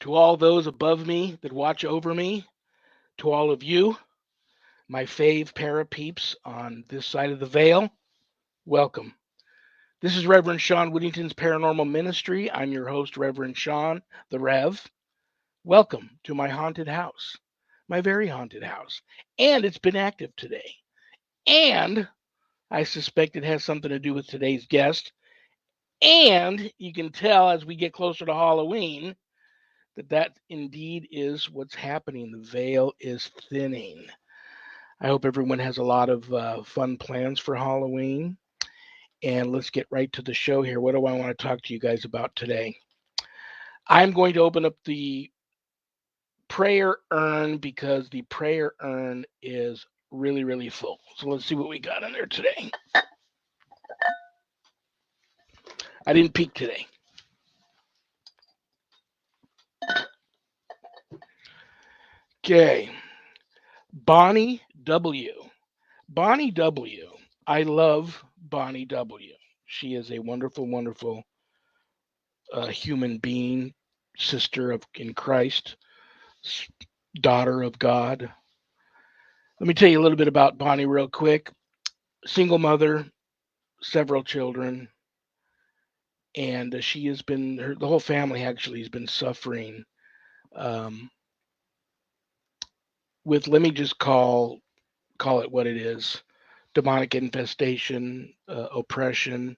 To all those above me that watch over me, to all of you, my fave para peeps on this side of the veil, welcome. This is Reverend Sean Whittington's Paranormal Ministry. I'm your host, Reverend Sean, the Rev. Welcome to my haunted house, my very haunted house. And it's been active today. And I suspect it has something to do with today's guest. And you can tell as we get closer to Halloween that indeed is what's happening. The veil is thinning. I hope everyone has a lot of fun plans for Halloween. And let's get right to the show here. What do I want to talk to you guys about today? I'm going to open up the prayer urn because the prayer urn is really, really full. So let's see what we got in there today. I didn't peek today. Okay. Bonnie W. Bonnie W. I love Bonnie W. She is a wonderful, wonderful human being, sister of in Christ, daughter of God. Let me tell you a little bit about Bonnie real quick. Single mother, several children, and she has been the whole family actually has been suffering um, with, let me just call it what it is, demonic infestation, oppression.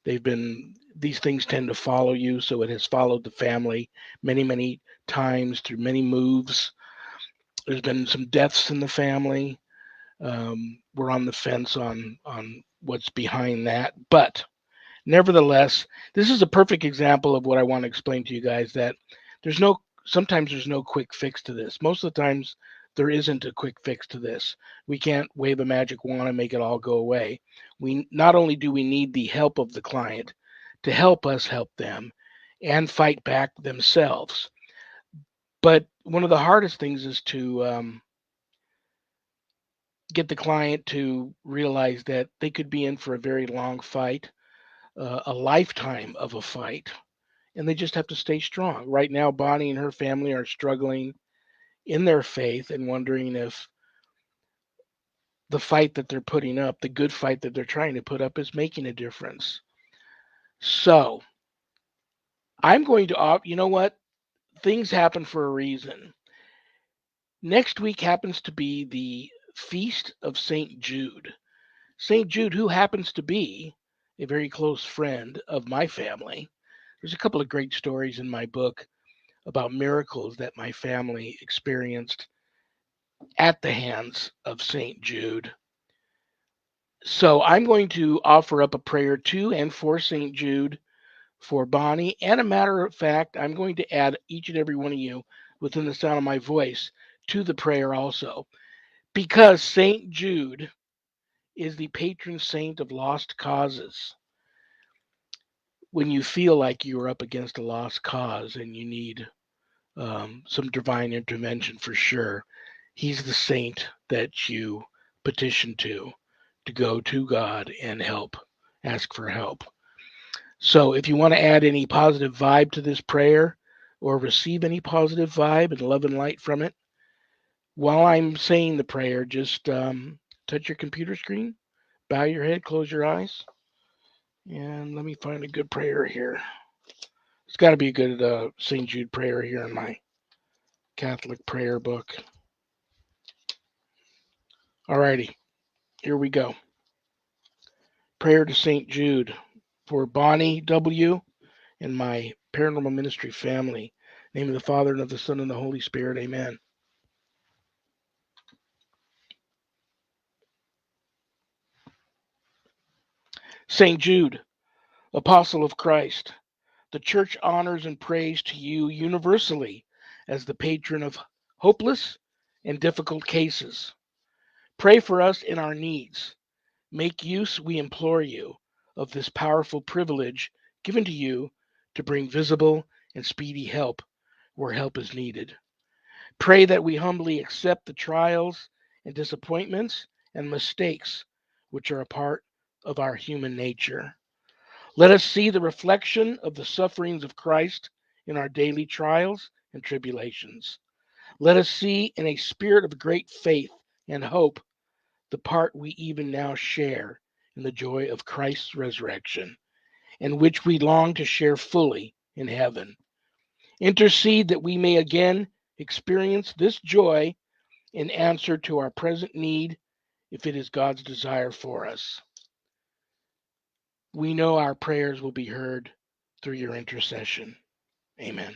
These things tend to follow you, so it has followed the family many, many times through many moves. There's been some deaths in the family. We're on the fence on what's behind that, but nevertheless, this is a perfect example of what I want to explain to you guys, that sometimes there's no quick fix to this. Most of the times there isn't a quick fix to this. We can't wave a magic wand and make it all go away. We not only do we need the help of the client to help us help them and fight back themselves, but one of the hardest things is to get the client to realize that they could be in for a very long fight, a lifetime of a fight, and they just have to stay strong. Right now, Bonnie and her family are struggling in their faith and wondering if the fight that they're putting up, the good fight that they're trying to put up, is making a difference. So I'm going to, you know what? Things happen for a reason. Next week happens to be the Feast of St. Jude. St. Jude, who happens to be a very close friend of my family. There's a couple of great stories in my book about miracles that my family experienced at the hands of St. Jude. So I'm going to offer up a prayer to and for St. Jude, for Bonnie, and a matter of fact, I'm going to add each and every one of you within the sound of my voice to the prayer also, because St. Jude is the patron saint of lost causes. When you feel like you are up against a lost cause and you need some divine intervention for sure, he's the saint that you petition to go to God and help, ask for help. So if you want to add any positive vibe to this prayer or receive any positive vibe and love and light from it, while I'm saying the prayer, just touch your computer screen, bow your head, close your eyes, and let me find a good prayer here. It's got to be a good St. Jude prayer here in my Catholic prayer book. Alrighty, here we go. Prayer to St. Jude for Bonnie W. and my paranormal ministry family. In the name of the Father, and of the Son, and the Holy Spirit. Amen. St. Jude, Apostle of Christ, the Church honors and prays to you universally as the patron of hopeless and difficult cases. Pray for us in our needs. Make use, we implore you, of this powerful privilege given to you to bring visible and speedy help where help is needed. Pray that we humbly accept the trials and disappointments and mistakes which are a part of our human nature. Let us see the reflection of the sufferings of Christ in our daily trials and tribulations. Let us see in a spirit of great faith and hope the part we even now share in the joy of Christ's resurrection, and which we long to share fully in heaven. Intercede that we may again experience this joy in answer to our present need, if it is God's desire for us. We know our prayers will be heard through your intercession. Amen.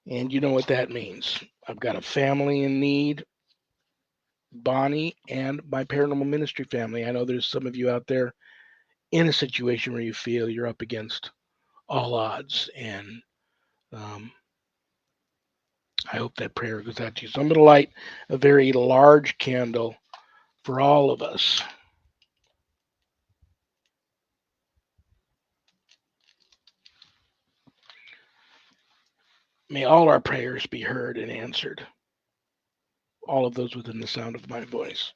And you know what that means. I've got a family in need, Bonnie, and my paranormal ministry family. I know there's some of you out there in a situation where you feel you're up against all odds, and um, I hope that prayer goes out to you. So I'm going to light a very large candle for all of us. May all our prayers be heard and answered, all of those within the sound of my voice.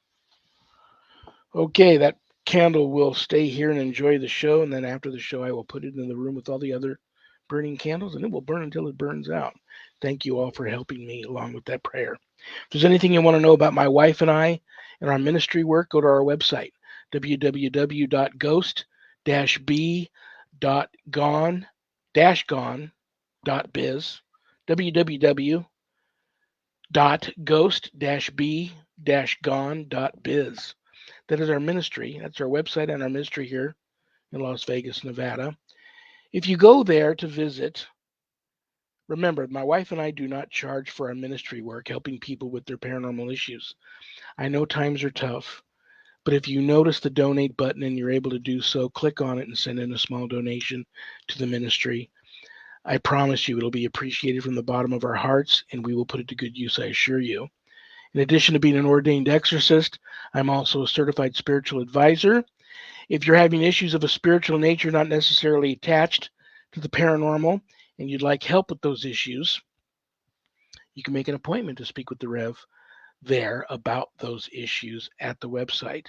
Okay, that candle will stay here and enjoy the show, and then after the show, I will put it in the room with all the other burning candles, and it will burn until it burns out. Thank you all for helping me along with that prayer. If there's anything you want to know about my wife and I and our ministry work, go to our website, www.ghost-gone-biz, www.ghost-b-gone.biz. That is our ministry. That's our website and our ministry here in Las Vegas, Nevada. If you go there to visit, remember, my wife and I do not charge for our ministry work, helping people with their paranormal issues. I know times are tough, but if you notice the donate button and you're able to do so, click on it and send in a small donation to the ministry. I promise you it'll be appreciated from the bottom of our hearts, and we will put it to good use, I assure you. In addition to being an ordained exorcist, I'm also a certified spiritual advisor. If you're having issues of a spiritual nature not necessarily attached to the paranormal and you'd like help with those issues, you can make an appointment to speak with the Rev there about those issues at the website.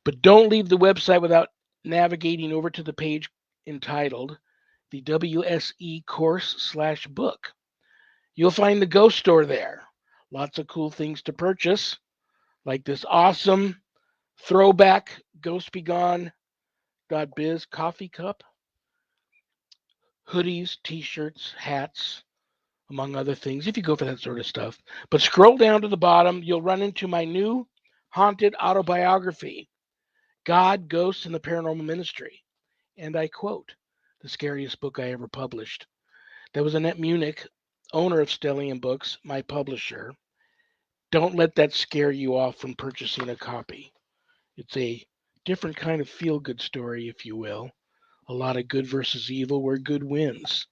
But don't leave the website without navigating over to the page entitled the WSE course/book. You'll find the ghost store there. Lots of cool things to purchase, like this awesome throwback ghostbegone.biz coffee cup, hoodies, t-shirts, hats, among other things, if you go for that sort of stuff. But scroll down to the bottom, you'll run into my new haunted autobiography, God, Ghosts, and the Paranormal Ministry. And I quote, the scariest book I ever published. That was Annette Munich, owner of Stellium Books, my publisher. Don't let that scare you off from purchasing a copy. It's a different kind of feel-good story, if you will. A lot of good versus evil where good wins.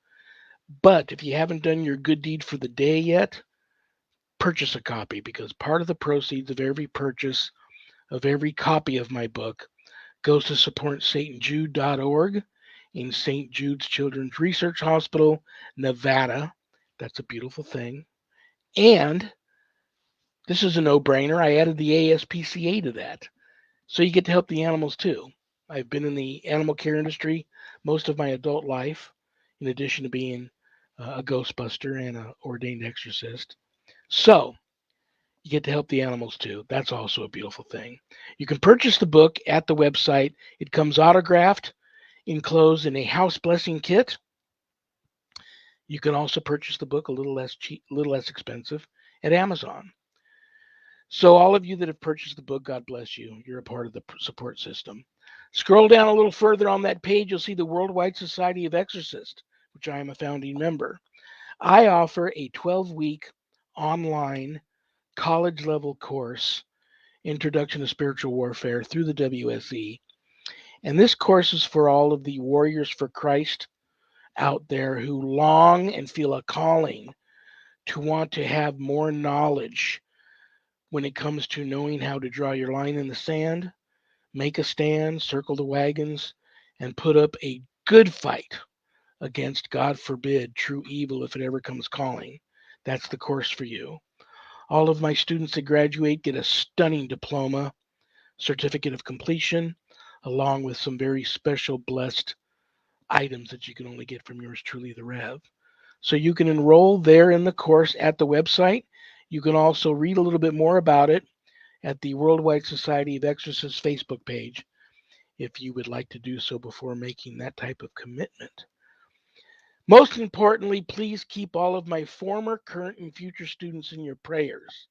But if you haven't done your good deed for the day yet, purchase a copy, because part of the proceeds of every purchase of every copy of my book goes to support stjude.org in St. Jude's Children's Research Hospital, Nevada. That's a beautiful thing. And this is a no-brainer. I added the ASPCA to that. So you get to help the animals too. I've been in the animal care industry most of my adult life, in addition to being a Ghostbuster and an ordained exorcist. So you get to help the animals too. That's also a beautiful thing. You can purchase the book at the website. It comes autographed, enclosed in a house blessing kit. You can also purchase the book a little less cheap, a little less expensive at Amazon. So all of you that have purchased the book, God bless you. You're a part of the support system. Scroll down a little further on that page, you'll see the Worldwide Society of Exorcists, which I am a founding member. I offer a 12-week online college-level course, Introduction to Spiritual Warfare, through the WSE. And this course is for all of the warriors for Christ out there who long and feel a calling to want to have more knowledge when it comes to knowing how to draw your line in the sand, make a stand, circle the wagons, and put up a good fight against, God forbid, true evil if it ever comes calling. That's the course for you. All of my students that graduate get a stunning diploma, certificate of completion, along with some very special blessed items that you can only get from yours truly, the Rev. So you can enroll there in the course at the website. You can also read a little bit more about it at the Worldwide Society of Exorcists Facebook page if you would like to do so before making that type of commitment. Most importantly, please keep all of my former, current, and future students in your prayers.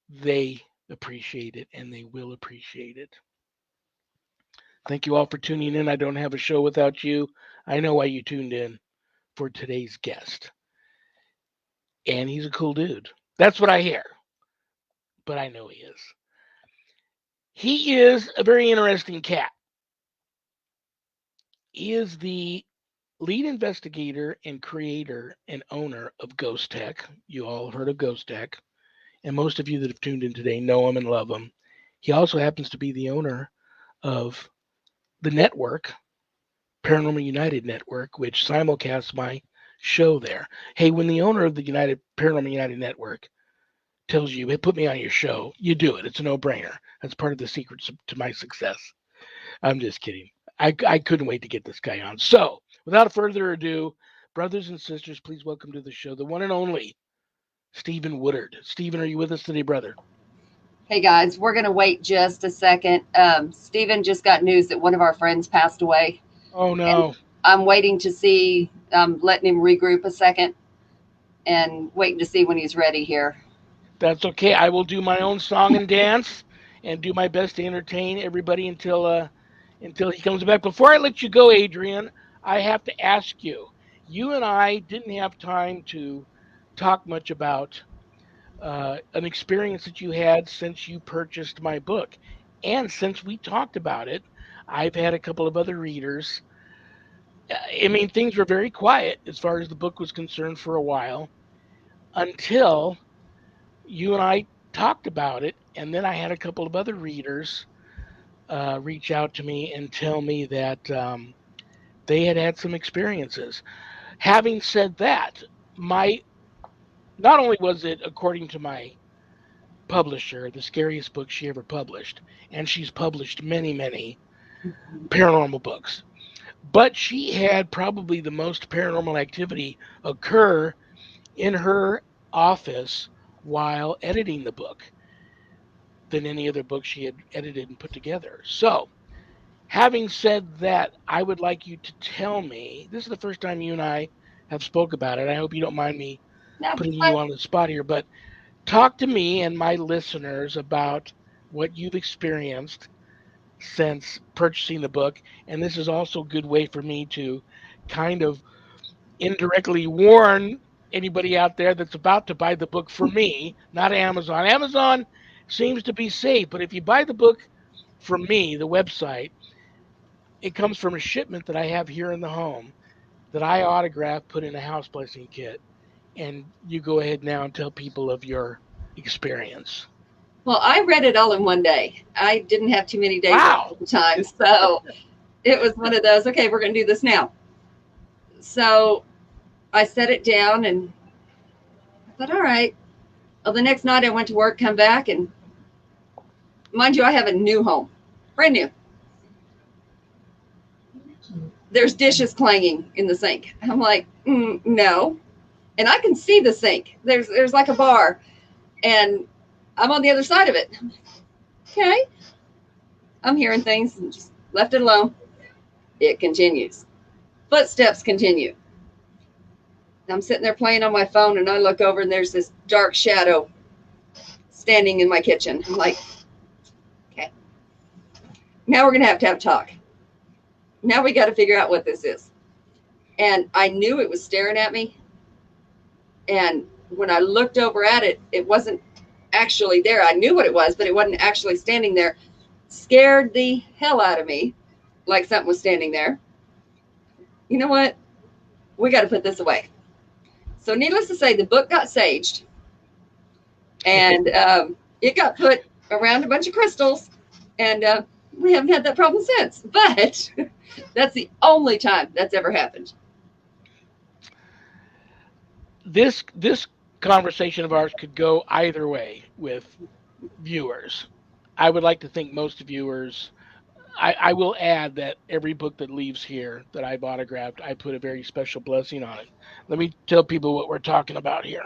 They appreciate it and they will appreciate it. Thank you all for tuning in. I don't have a show without you. I know why you tuned in for today's guest. And he's a cool dude. That's what I hear. But I know he is. He is a very interesting cat. He is the lead investigator and creator and owner of Ghost Tech. You all have heard of Ghost Tech. And most of you that have tuned in today know him and love him. He also happens to be the owner of the network, Paranormal United Network, which simulcasts my show there. Hey, when the owner of the Paranormal United Network tells you, hey, put me on your show, you do it. It's a no-brainer. That's part of the secret to my success. I'm just kidding. I couldn't wait to get this guy on. So, without further ado, brothers and sisters, please welcome to the show the one and only Stephen Woodard. Stephen, are you with us today, brother? Hey guys, we're going to wait just a second. Stephen just got news that one of our friends passed away, Oh, and no. I'm waiting to see, letting him regroup a second and waiting to see when he's ready here. That's okay. I will do my own song and dance and do my best to entertain everybody until he comes back. Before I let you go, Adrian, I have to ask you. You and I didn't have time to talk much about an experience that you had since you purchased my book, and since we talked about it, I've had a couple of other readers. I mean, things were very quiet as far as the book was concerned for a while until you and I talked about it, and then I had a couple of other readers reach out to me and tell me that they had had some experiences. Having said that, my not only was it according to my publisher the scariest book she ever published, and she's published many, many paranormal books, but she had probably the most paranormal activity occur in her office while editing the book than any other book she had edited and put together. So, having said that, I would like you to tell me. This is the first time you and I have spoke about it. I hope you don't mind me No, putting you on the spot here, but talk to me and my listeners about what you've experienced since purchasing the book. And this is also a good way for me to kind of indirectly warn anybody out there that's about to buy the book from me, not Amazon. Amazon seems to be safe, but if you buy the book from me, the website, it comes from a shipment that I have here in the home that I autograph, put in a house blessing kit, and you go ahead now and tell people of your experience. well, I read it all in one day. I didn't have too many days off Wow. at the time, so it was one of those. Okay, we're going to do this now. So I set it down and I thought, all right. Well, the next night I went to work, come back, and mind you, I have a new home, brand new. There's dishes clanging in the sink. I'm like, no, and I can see the sink. There's like a bar, and I'm on the other side of it. Okay, I'm hearing things and just left it alone. It continues. Footsteps continue. I'm sitting there playing on my phone, and I look over, and there's this dark shadow standing in my kitchen. I'm like, okay, now we're gonna have to have a talk. Now we got to figure out what this is. And I knew it was staring at me. And when I looked over at it, it wasn't actually there. I knew what it was, but it wasn't actually standing there. Scared the hell out of me, like something was standing there. You know what? We got to put this away. So, needless to say, the book got saged, and it got put around a bunch of crystals, and we haven't had that problem since. But that's the only time that's ever happened. This conversation of ours could go either way with viewers. I would like to think most viewers I will add that every book that leaves here that I've autographed, I put a very special blessing on it. Let me tell people what we're talking about here.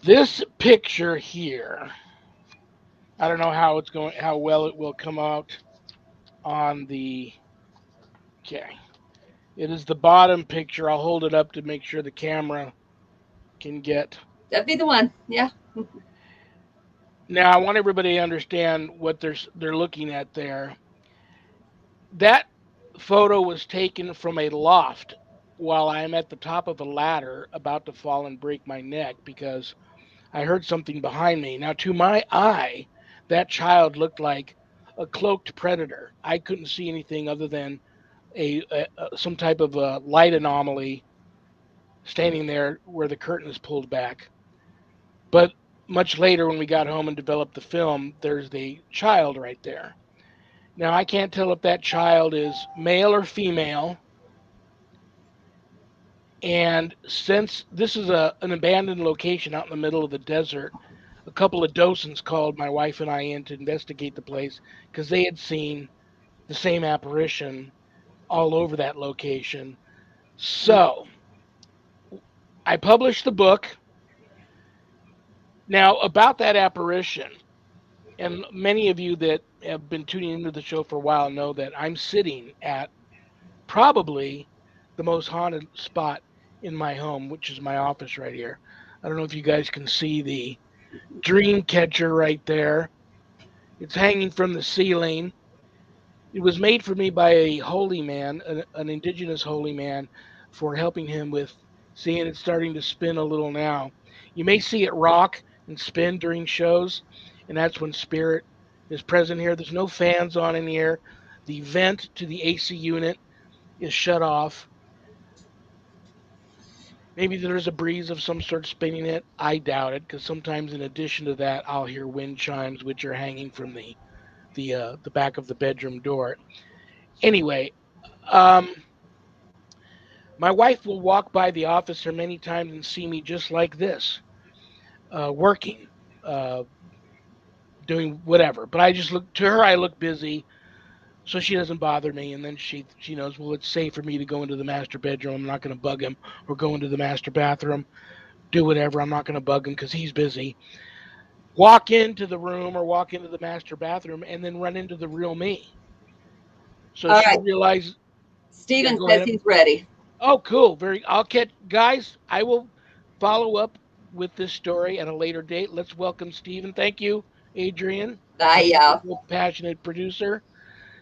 This picture here, I don't know how it's going, how well it will come out on the. Okay, it is the bottom picture. I'll hold it up to make sure the camera can get. That'd be the one. Yeah. Now I want everybody to understand what they're looking at there. That photo was taken from a loft while I am at the top of a ladder about to fall and break my neck because I heard something behind me. Now, to my eye, that child looked like a cloaked predator. I couldn't see anything other than some type of a light anomaly standing there where the curtain is pulled back. But much later, when we got home and developed the film, there's the child right there. Now, I can't tell if that child is male or female. And since this is an abandoned location out in the middle of the desert, a couple of docents called my wife and I in to investigate the place because they had seen the same apparition all over that location. So I published the book. Now, about that apparition, and many of you that have been tuning into the show for a while know that I'm sitting at probably the most haunted spot in my home, which is my office right here. I don't know if you guys can see the dream catcher right there. It's hanging from the ceiling. It was made for me by a holy man, an indigenous holy man, for helping him with seeing it starting to spin a little now. You may see it rock and spin during shows, and that's when spirit is present here. There's no fans on in here. The vent to the AC unit is shut off. Maybe there's a breeze of some sort spinning it. I doubt it, because sometimes in addition to that, I'll hear wind chimes, which are hanging from the back of the bedroom door. Anyway, um, my wife will walk by the office here many times and see me just like this, working, uh, doing whatever. But I just look to her. I look busy, so she doesn't bother me. And then she knows, well, it's safe for me to go into the master bedroom. I'm not going to bug him, or go into the master bathroom, do whatever. I'm not going to bug him because he's busy. Walk into the room or walk into the master bathroom, and then run into the real me. So All she right. realized, yeah, Steven go says ahead. he's ready. Oh, cool. Very. I'll catch guys. I will follow up with this story at a later date. Let's welcome Stephen. Thank you, Adrian, Ah, our yeah. wonderful, passionate producer.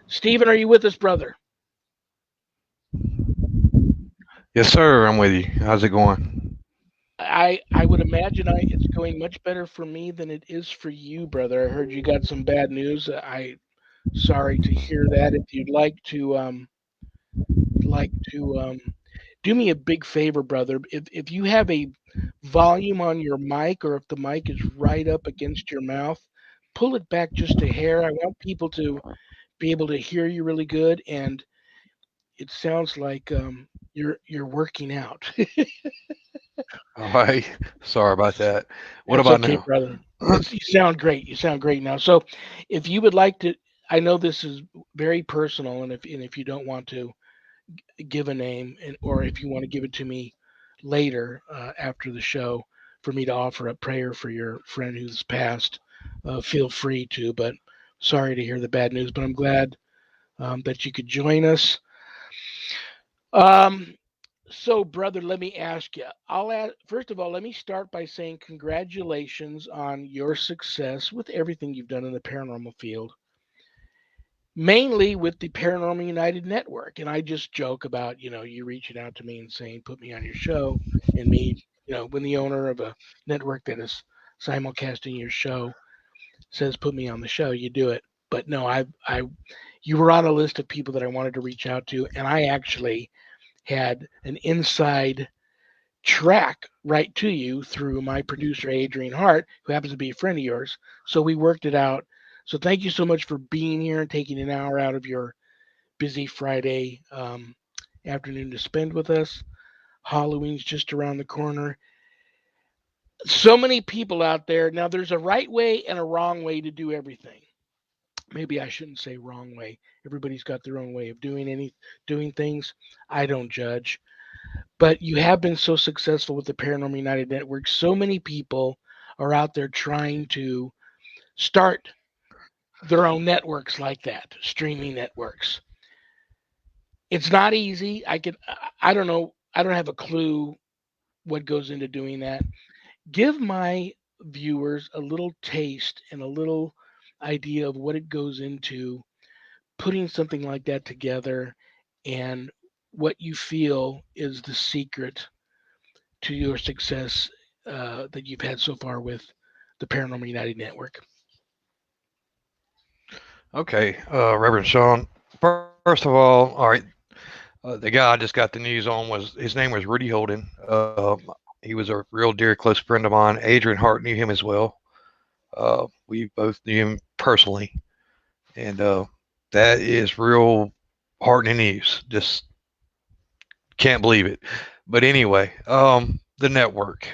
Stephen, are you with us, brother? Yes, sir. I'm with you. How's it going? I would imagine it's going much better for me than it is for you, brother. I heard you got some bad news. I sorry to hear that. If you'd like to do me a big favor, brother. If you have a volume on your mic, or if the mic is right up against your mouth, pull it back just a hair. I want people to be able to hear you really good, and it sounds like you're working out. All right. Sorry about that. What That's about okay, now? brother. It's You sound great. You sound great now. So, if you would like to, I know this is very personal, and if you don't want to give a name, or if you want to give it to me later after the show for me to offer a prayer for your friend who's passed, feel free to. But sorry to hear the bad news, but I'm glad that you could join us. Um, so, brother, let me ask you. First of all, let me start by saying congratulations on your success with everything you've done in the paranormal field, mainly with the Paranormal United network. And I just joke about, you reaching out to me and saying, put me on your show, and me, when the owner of a network that is simulcasting your show says, put me on the show, you do it. But no, you were on a list of people that I wanted to reach out to, and I actually had an inside track right to you through my producer, Adrian Hart, who happens to be a friend of yours. So we worked it out. So thank you so much for being here and taking an hour out of your busy Friday afternoon to spend with us. Halloween's just around the corner. So many people out there. Now, there's a right way and a wrong way to do everything. maybe I shouldn't say wrong way. Everybody's got their own way of doing things. I don't judge. But you have been so successful with the Paranormal United Network. So many people are out there trying to start their own networks like that, streaming networks. It's not easy. I don't know. I don't have a clue what goes into doing that. Give my viewers a little taste and a little idea of what it goes into putting something like that together and what you feel is the secret to your success that you've had so far with the Paranormal United Network. Okay, Reverend Sean. First of all, right, the guy I just got the news on was his name was Rudy Holden. He was a real dear close friend of mine. Adrian Hart knew him as well. We both knew him personally, and that is real heartening news. Just can't believe it. But anyway, the network.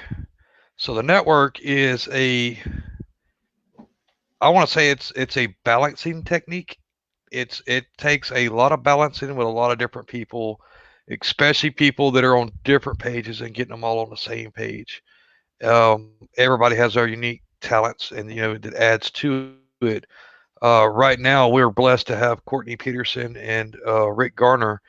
So the network is I want to say it's a balancing technique. It takes a lot of balancing with a lot of different people, especially people that are on different pages and getting them all on the same page. Everybody has their unique talents, and that adds to it. Right now, we're blessed to have Courtney Peterson and Rick Garner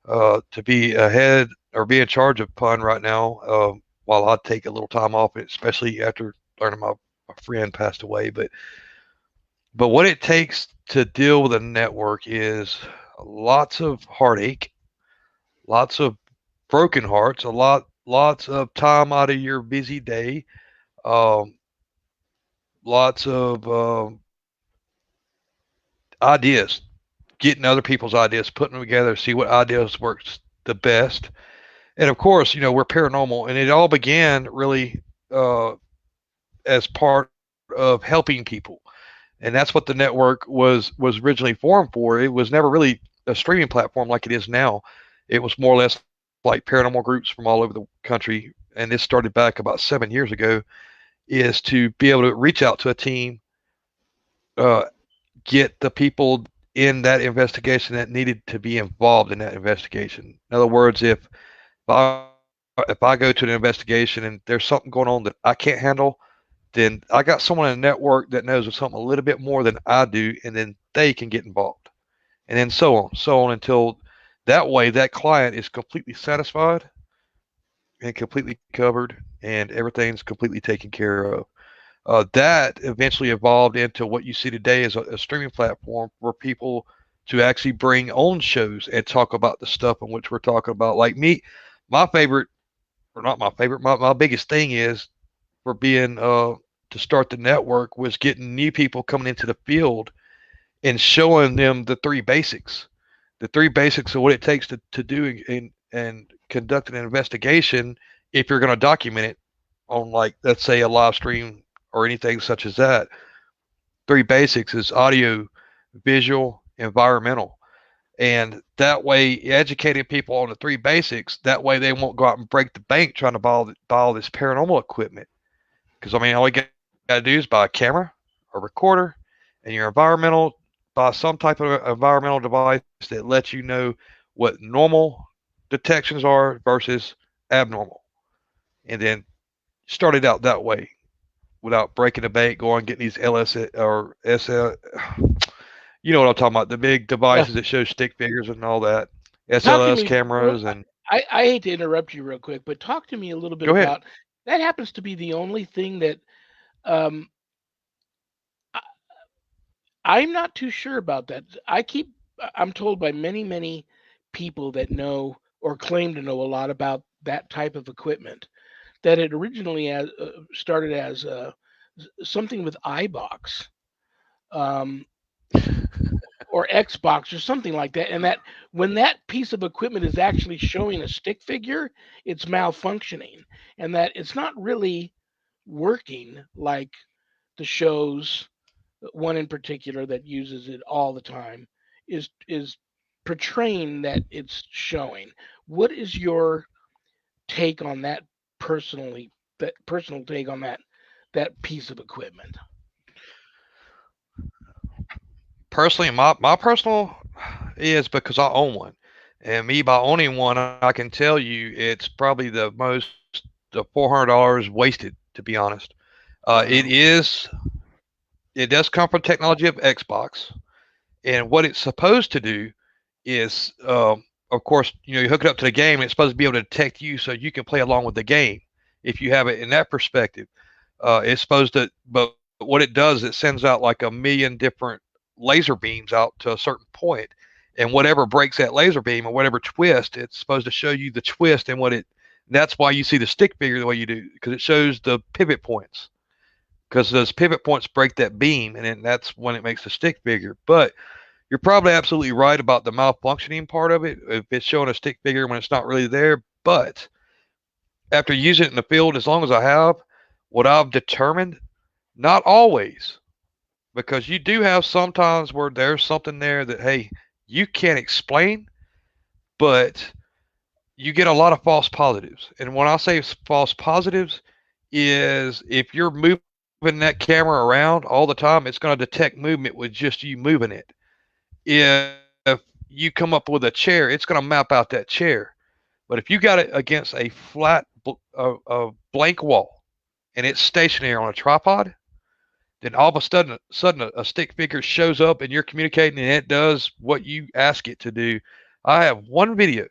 to be ahead or be in charge of Pun right now. While I take a little time off, especially after learning my friend passed away, but what it takes to deal with a network is lots of heartache, lots of broken hearts, lots of time out of your busy day, um, lots of ideas, getting other people's ideas, putting them together, see what ideas works the best. And of course, we're paranormal, and it all began really uh, as part of helping people, and that's what the network was originally formed for. It was never really a streaming platform like it is now. It was more or less like paranormal groups from all over the country, and this started back about 7 years ago. Is to be able to reach out to a team, uh, get the people in that investigation that needed to be involved in that investigation. In other words, if I go to an investigation and there's something going on that I can't handle, then I got someone in the network that knows something a little bit more than I do, and then they can get involved, and then so on until that way that client is completely satisfied and completely covered, and everything's completely taken care of. That eventually evolved into what you see today as a streaming platform for people to actually bring on shows and talk about the stuff in which we're talking about. Like me, my favorite, or not my favorite, my biggest thing is for being to start the network was getting new people coming into the field and showing them the three basics. The three basics of what it takes to do and conduct an investigation if you're going to document it on, like, let's say, a live stream or anything such as that. Three basics is audio, visual, environmental. And that way, educating people on the three basics, that way they won't go out and break the bank trying to buy all this paranormal equipment. Because, I mean, all you got to do is buy a camera, a recorder, and your environmental, buy some type of environmental device that lets you know what normal detections are versus abnormal. And then start it out that way without breaking the bank, going getting these LS or SL, you know what I'm talking about, the big Yeah. devices that show stick figures and all that, Talk to SLS me. Well, cameras, and I hate to interrupt you real quick, but talk to me a little bit go ahead. about that. Happens to be the only thing that um, I, I'm not too sure about that. I'm told by many people that know or claim to know a lot about that type of equipment that it originally started as something with iBox. Um, or Xbox or something like that. And that when that piece of equipment is actually showing a stick figure, it's malfunctioning, and that it's not really working like the shows. One in particular that uses it all the time is portraying that it's showing. What is your take on that personally? That personal take on that piece of equipment? personally, my personal is because I own one, and me by owning one, I can tell you it's probably the $400 wasted. To be honest, it Wow. is. It does come from technology of Xbox, and what it's supposed to do is, of course, you hook it up to the game, and it's supposed to be able to detect you so you can play along with the game. If you have it in that perspective, it's supposed to. But what it does, it sends out like a million different laser beams out to a certain point, and whatever breaks that laser beam or whatever twist, it's supposed to show you the twist and what it. That's why you see the stick figure the way you do, because it shows the pivot points. Because those pivot points break that beam, and then that's when it makes the stick figure. But you're probably absolutely right about the malfunctioning part of it. If it's showing a stick figure when it's not really there, but after using it in the field as long as I have, what I've determined, not always, because you do have sometimes where there's something there that, hey, you can't explain, but you get a lot of false positives. And when I say false positives, is if you're moving that camera around all the time, it's going to detect movement with just you moving it. If you come up with a chair, it's going to map out that chair. But if you got it against a flat, blank wall, and it's stationary on a tripod, then all of a sudden a stick figure shows up and you're communicating and it does what you ask it to do. I have one video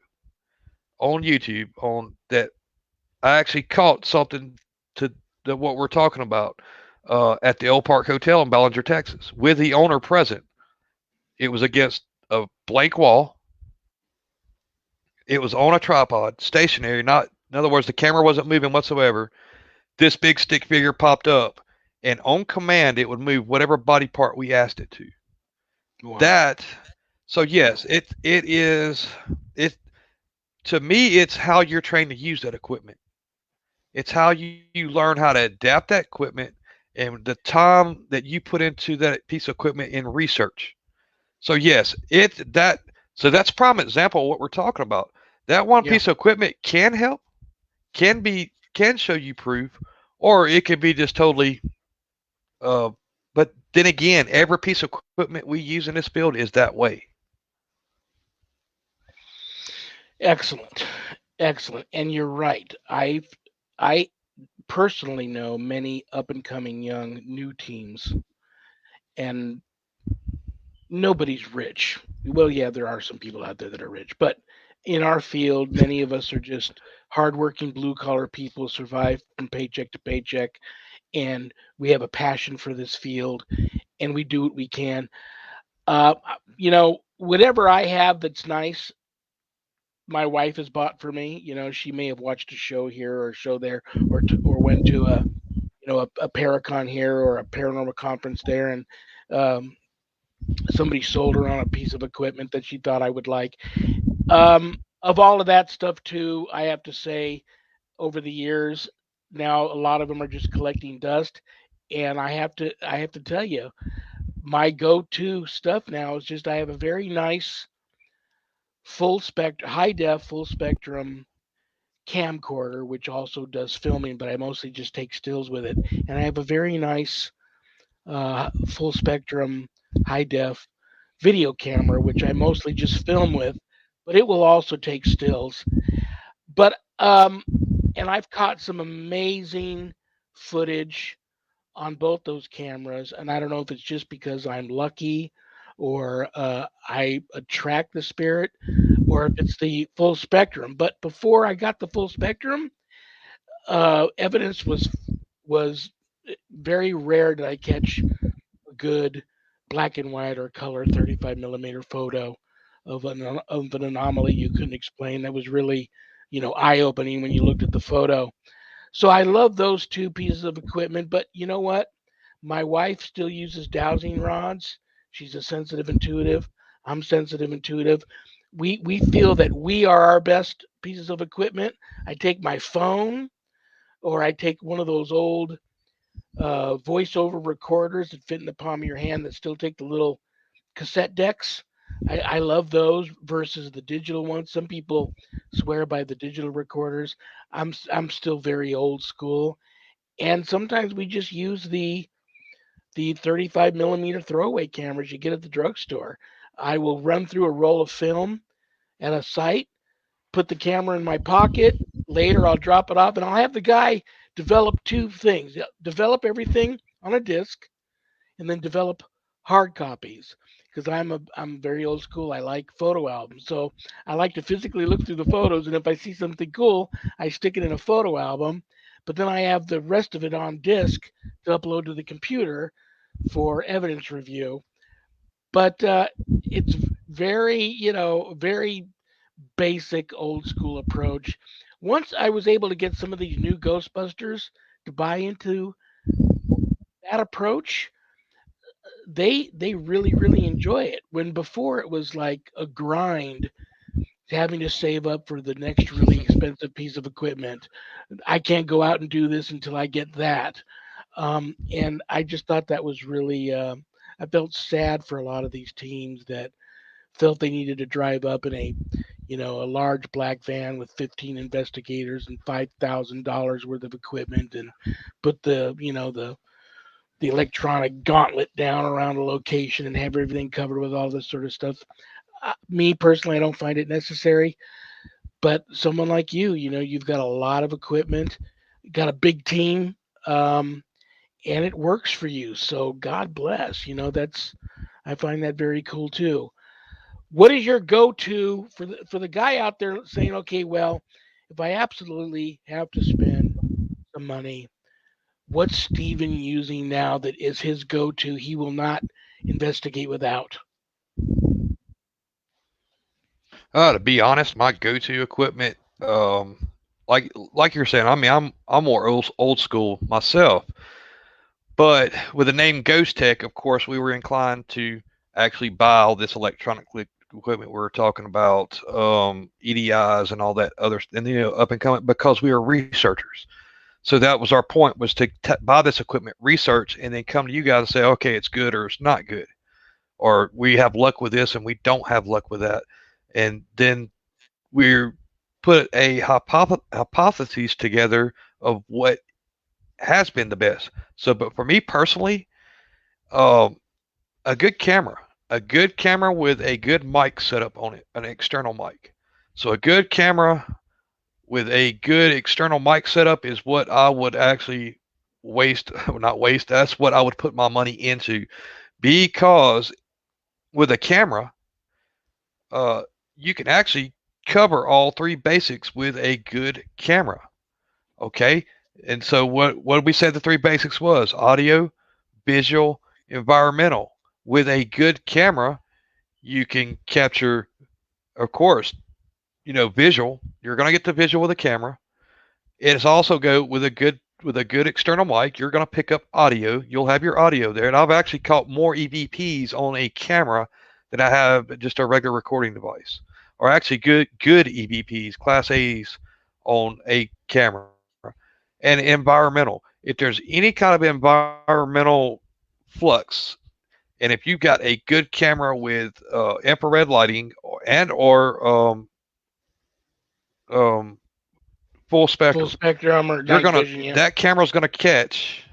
on YouTube on that I actually caught something to what we're talking about at the Old Park Hotel in Ballinger, Texas, with the owner present. It was against a blank wall. It was on a tripod, stationary. Not, in other words, the camera wasn't moving whatsoever. This big stick figure popped up, and on command, it would move whatever body part we asked it to. Wow. That, so yes, it is it to me. It's how you're trained to use that equipment. It's how you learn how to adapt that equipment and the time that you put into that piece of equipment in research. So yes, it that so that's prime example of what we're talking about. That one Yeah. piece of equipment can help, can show you proof, or it could be just totally. Uh, but then again, every piece of equipment we use in this field is that way. Excellent. Excellent. And you're right. I personally know many up and coming young new teams, and nobody's rich. Well, yeah, there are some people out there that are rich, but in our field, many of us are just hardworking blue collar people, survive from paycheck to paycheck, and we have a passion for this field, and we do what we can. Uh, whatever I have that's nice, my wife has bought for me. She may have watched a show here or a show there, or went to a Paracon here or a paranormal conference there, and um, somebody sold her on a piece of equipment that she thought I would like. Of all of that stuff too, I have to say, over the years, now a lot of them are just collecting dust, and I have to tell you, my go-to stuff now is just I have a very nice high def, full spectrum camcorder, which also does filming, but I mostly just take stills with it. And I have a very nice full spectrum high def video camera, which I mostly just film with, but it will also take stills. But and I've caught some amazing footage on both those cameras, and I don't know if it's just because I'm lucky or I attract the spirit or if it's the full spectrum. But before I got the full spectrum, evidence was very rare that I catch a good black and white or color 35 millimeter photo of an anomaly you couldn't explain. That was really, eye opening when you looked at the photo. So I love those two pieces of equipment. But you know what? My wife still uses dowsing rods. She's a sensitive intuitive. I'm sensitive intuitive. We feel that we are our best pieces of equipment. I take my phone or I take one of those old voiceover recorders that fit in the palm of your hand that still take the little cassette decks. I love those versus the digital ones. Some people swear by the digital recorders. I'm still very old school, and sometimes we just use the the 35 millimeter throwaway cameras you get at the drugstore. I will run through a roll of film at a site, put the camera in my pocket. Later, I'll drop it off, and I'll have the guy develop two things: develop everything on a disc, and then develop hard copies. Because I'm very old school. I like photo albums, so I like to physically look through the photos, and if I see something cool, I stick it in a photo album. But then I have the rest of it on disc to upload to the computer for evidence review. But it's very, very basic old school approach. Once I was able to get some of these new Ghostbusters to buy into that approach, they really enjoy it. When before it was like a grind, having to save up for the next really expensive piece of equipment. I can't go out and do this until I get that. And I just thought that was really. I felt sad for a lot of these teams that felt they needed to drive up in a large black van with 15 investigators and $5,000 worth of equipment and put the electronic gauntlet down around a location and have everything covered with all this sort of stuff. Me personally, I don't find it necessary. But someone like you've got a lot of equipment, got a big team, and it works for you. So God bless. That's I find that very cool too. What is your go-to for the guy out there saying, okay, well, if I absolutely have to spend some money, what's Steven using now that is his go-to? He will not investigate without. To be honest, my go-to equipment, like you're saying, I mean, I'm more old school myself. But with the name Ghost Tech, of course, we were inclined to actually buy all this electronic equipment we were talking about, EDIs and all that other, and up and coming because we were researchers. So that was our point, was to buy this equipment, research, and then come to you guys and say, okay, it's good or it's not good, or we have luck with this and we don't have luck with that, and then we put a hypothesis together of what has been the best. So, but for me personally, um, a good camera, a good camera with a good mic setup on it, an external mic. So a good camera with a good external mic setup is what I would actually waste, not waste. That's what I would put my money into, because with a camera, uh, you can actually cover all three basics with a good camera. Okay, and so what did we say the three basics was? Audio, visual, environmental. With a good camera, you can capture, of course, visual. You're going to get the visual with a camera. It's also go with a good external mic. You're going to pick up audio. You'll have your audio there. And I've actually caught more EVPs on a camera than I have just a regular recording device. Or actually good EVPs, Class A's on a camera. And environmental. If there's any kind of environmental flux, and if you've got a good camera with infrared lighting or um, full Full spectrum, spectrum or you're night gonna vision, yeah. that camera's gonna catch.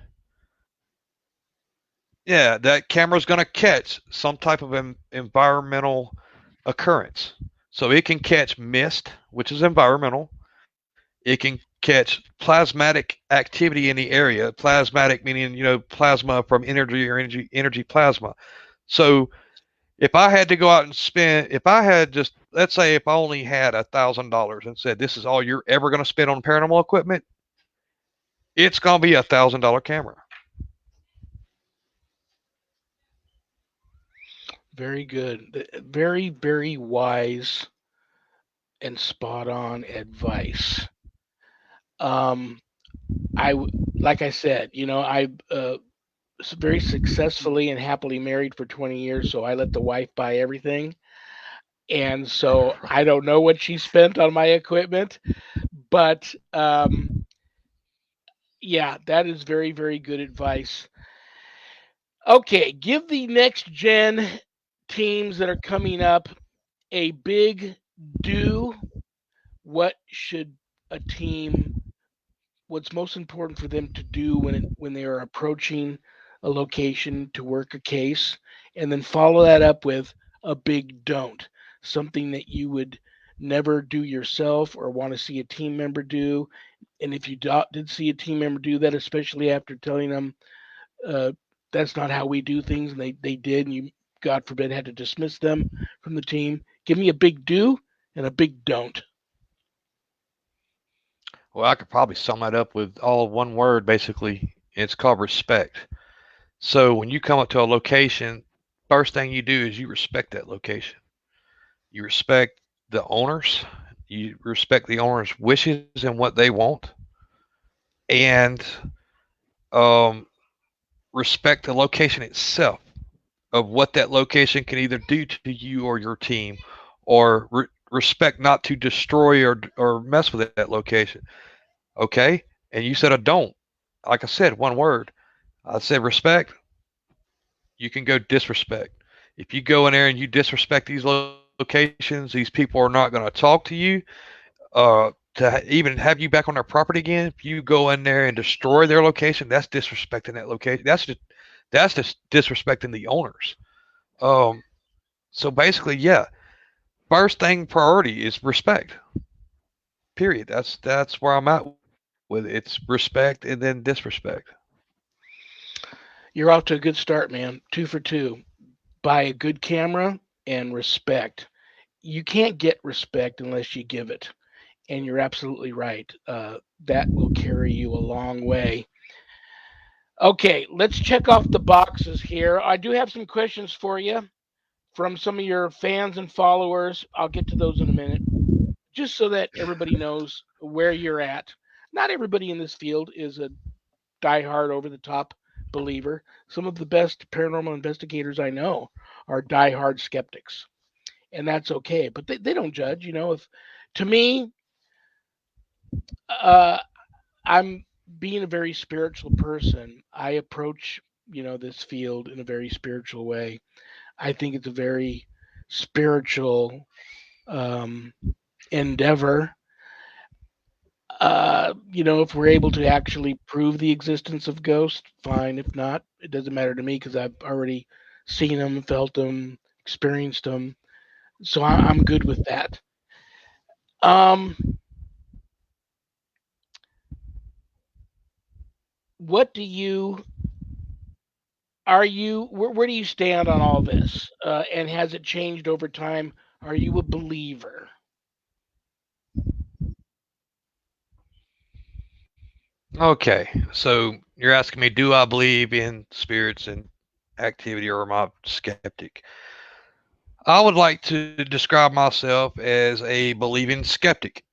Yeah, that camera's gonna catch some type of environmental occurrence. So it can catch mist, which is environmental. It can catch plasmatic activity in the area. Plasmatic meaning plasma from energy or energy plasma. So if I had to go out and spend, if I had just, let's say, if I only had $1,000 and said this is all you're ever going to spend on paranormal equipment, it's going to be $1,000 camera. Very good. Very wise and spot on advice. Um, like I said, I very successfully and happily married for 20 years, so I let the wife buy everything. And so I don't know what she spent on my equipment, but yeah, that is very good advice. Okay, give the next gen teams that are coming up a big do. What should a team, what's most important for them to do when they are approaching a location to work a case, and then follow that up with a big don't, something that you would never do yourself or want to see a team member do. And if you did see a team member do that, especially after telling them uh, that's not how we do things, and they did, and you, God forbid, had to dismiss them from the team, give me a big do and a big don't. Well, I could probably sum that up with all one word, basically. It's called respect. So when you come up to a location, first thing you do is you respect that location. You respect the owners. You respect the owners' wishes and what they want, and um, respect the location itself of what that location can either do to you or your team, or respect not to destroy or mess with that location. Okay, and you said a don't. Like I said, one word. I said respect. You can go disrespect. If you go in there and you disrespect these locations, these people are not going to talk to you. To even have you back on their property again, if you go in there and destroy their location, that's disrespecting that location. That's just disrespecting the owners. Um, so basically, yeah, first thing priority is respect. Period. That's where I'm at with it. It's respect and then disrespect. You're off to a good start, man. 2 for 2. Buy a good camera and respect. You can't get respect unless you give it. And you're absolutely right. That will carry you a long way. Okay, let's check off the boxes here. I do have some questions for you from some of your fans and followers. I'll get to those in a minute, just so that everybody knows where you're at. Not everybody in this field is a diehard, over the top believer. Some of the best paranormal investigators I know are diehard skeptics, and that's okay. But they don't judge. If to me, uh, I'm being a very spiritual person. I approach this field in a very spiritual way. I think it's a very spiritual um, endeavor. If we're able to actually prove the existence of ghosts, fine. If not, it doesn't matter to me because I've already seen them, felt them, experienced them. So I'm good with that. Um, what do you are you where do you stand on all this? And has it changed over time? Are you a believer? Okay, so you're asking me, do I believe in spirits and activity, or am I skeptic? I would like to describe myself as a believing skeptic,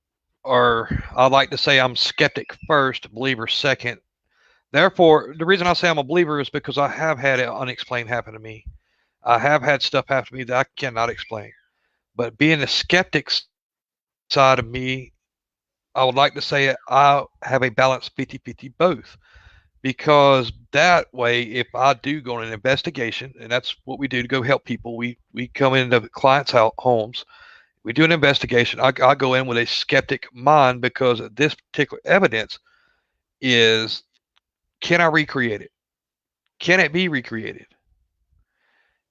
or I'd like to say I'm skeptic first, believer second. Therefore, the reason I say I'm a believer is because I have had it unexplained happen to me. I have had stuff happen to me that I cannot explain. But being the skeptic side of me, I would like to say I have a balanced 50-50 both, because that way, if I do go on an investigation, and that's what we do to go help people, we come into clients' homes, we do an investigation. I go in with a skeptic mind, because this particular evidence is, can I recreate it? Can it be recreated?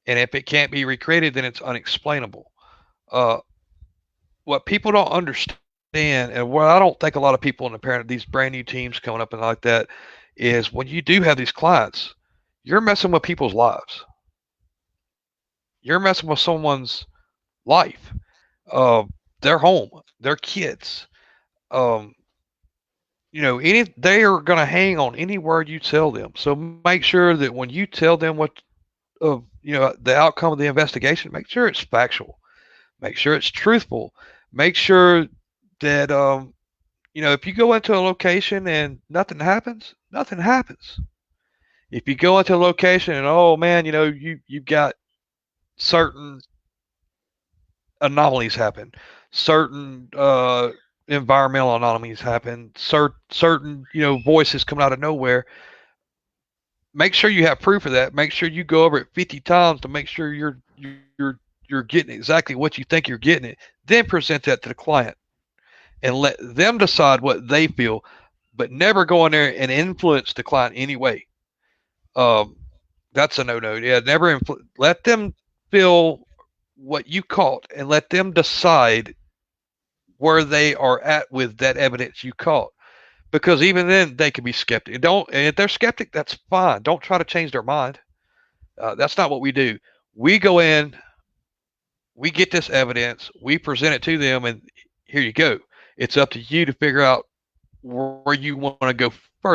And if it can't be recreated, then it's unexplainable. Uh, what people don't understand, and what I don't think a lot of people in these brand new teams coming up and like that, is when you do have these clients, you're messing with people's lives. You're messing with someone's life, uh, their home, their kids. Um, they are going to hang on any word you tell them. So make sure that when you tell them the outcome of the investigation, make sure it's factual. Make sure it's truthful. Make sure that if you go into a location and nothing happens, nothing happens. If you go into a location and, oh man, you've got certain anomalies happen, certain environmental anomalies happen, certain voices come out of nowhere. Make sure you have proof of that. Make sure you go over it 50 times to make sure you're getting exactly what you think you're getting it. Then present that to the client and let them decide what they feel, but never go in there and influence the client anyway. That's a no-no. Yeah, never let them feel what you caught and let them decide where they are at with that evidence you caught. Because even then, they could be skeptic. Don't, and if they're skeptic, that's fine. Don't try to change their mind. That's not what we do. We go in, we get this evidence, we present it to them, and here you go. It's up to you to figure out where you want to go further with it.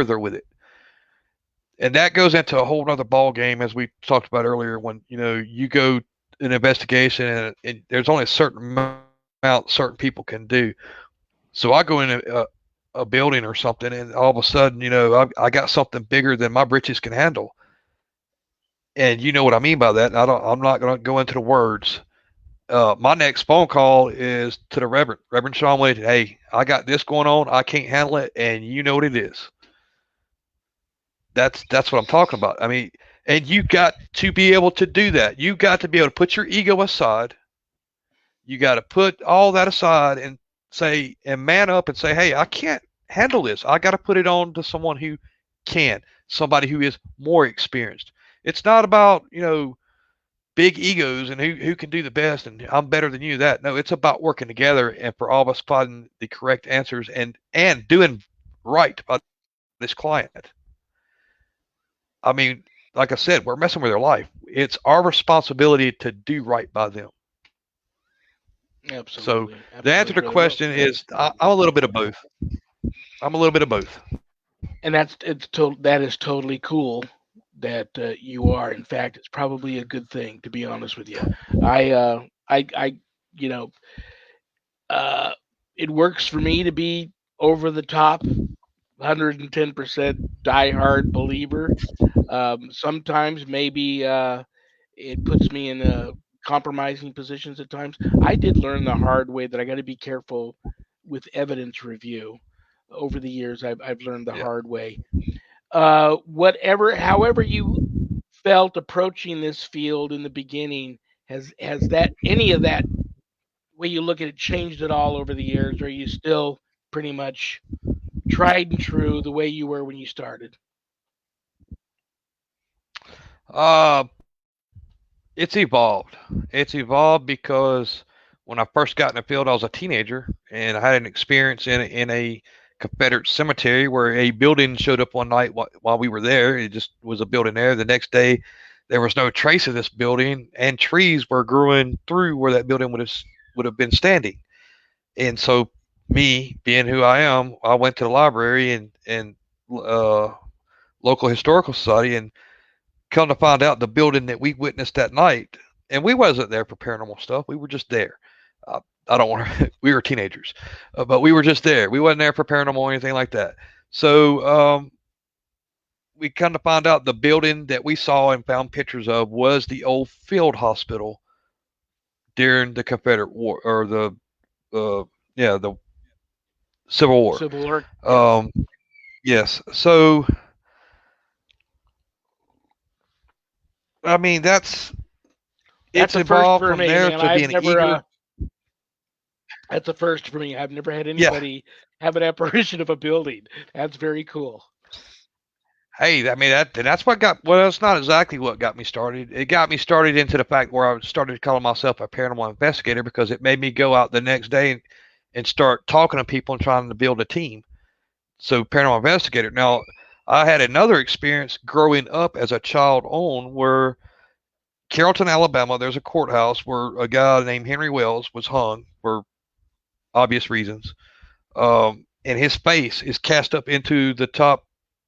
And that goes into a whole other ball game, as we talked about earlier. When you go an investigation, and there's only a certain amount certain people can do. So I go in a building or something, and all of a sudden, I got something bigger than my britches can handle. And you know what I mean by that. And I'm not going to go into the words. My next phone call is to the Reverend Sean Wade. Hey, I got this going on. I can't handle it, and you know what it is. That's what I'm talking about. I mean, and you got to be able to do that. You got to be able to put your ego aside. You got to put all that aside and man up and say, hey, I can't handle this. I got to put it on to someone who can, somebody who is more experienced. It's not about big egos and who can do the best and I'm better than you. That no, it's about working together and for all of us finding the correct answers and doing right by this client. I mean, like I said, we're messing with their life. It's our responsibility to do right by them. So Absolutely, the answer to absolutely. the Really well question said. is I'm a little bit of both. I'm a little bit of both. And that is totally cool that you are. In fact, it's probably a good thing, to be honest with you. I you know, uh, it works for me to be over the top, 110% diehard believer. Sometimes maybe it puts me in compromising positions at times. I did learn the hard way that I got to be careful with evidence review. Over the years, I've learned the Yeah. hard way. However you felt approaching this field in the beginning, has that any of that way you look at it changed at all over the years, or are you still pretty much tried and true the way you were when you started? Uh, it's evolved. It's evolved because when I first got in the field, I was a teenager and I had an experience in a Confederate cemetery where a building showed up one night while we were there. It just was a building there. The next day, there was no trace of this building, and trees were growing through where that building would have been standing. And so, me being who I am, I went to the library and uh, local historical society and come to find out the building that we witnessed that night, and we wasn't there for paranormal stuff. We were just there. I don't want to. We were teenagers, but we were just there. We wasn't there for paranormal or anything like that. So we come to find out the building that we saw and found pictures of was the old field hospital during the Confederate War or uh, the Civil War. Civil War? Yeah. Um, yes. So I mean That's it's a first evolved for from me, there man. to being eager. That's a first for me. I've never had Yeah. anybody have an apparition of a building. That's very cool. Hey, I mean that's what got. Well, it's not exactly what got me started. It got me started into the fact where I started calling myself a paranormal investigator because it made me go out the next day and start talking to people and trying to build a team. So paranormal investigator. Now, I had another experience growing up as a child on where Carrollton, Alabama. There's a courthouse where a guy named Henry Wells was hung for obvious reasons. And his face is cast up into the top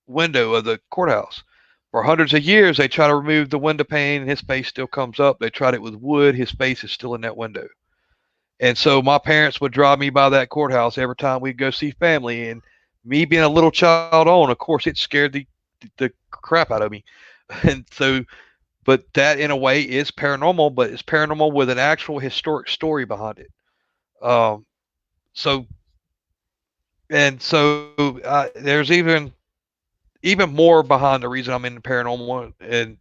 window of the courthouse. For hundreds of years, they try to remove the window pane, and his face still comes up. They tried it with wood; his face is still in that window. And so my parents would drive me by that courthouse every time we'd go see family. And me being a little child on, of course, it scared the crap out of me. And so, but that in a way is paranormal, but it's paranormal with an actual historic story behind it. Um, so there's even more behind the reason I'm into paranormal, and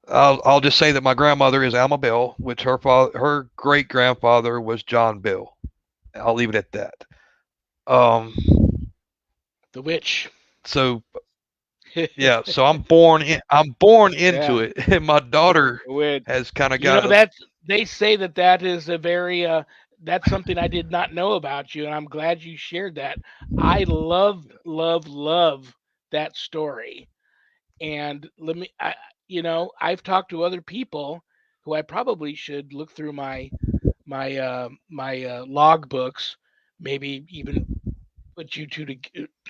I'll just say that my grandmother is Alma Bell, which her great grandfather was John Bell. I'll leave it at that. Um, The witch. so Yeah, so I'm born into Yeah. it, and my daughter With has kind of you know got a that's they say that that is a very that's something I did not know about you, and I'm glad you shared that. I love that story. And let me I've talked to other people who I probably should look through my log books, maybe even put you two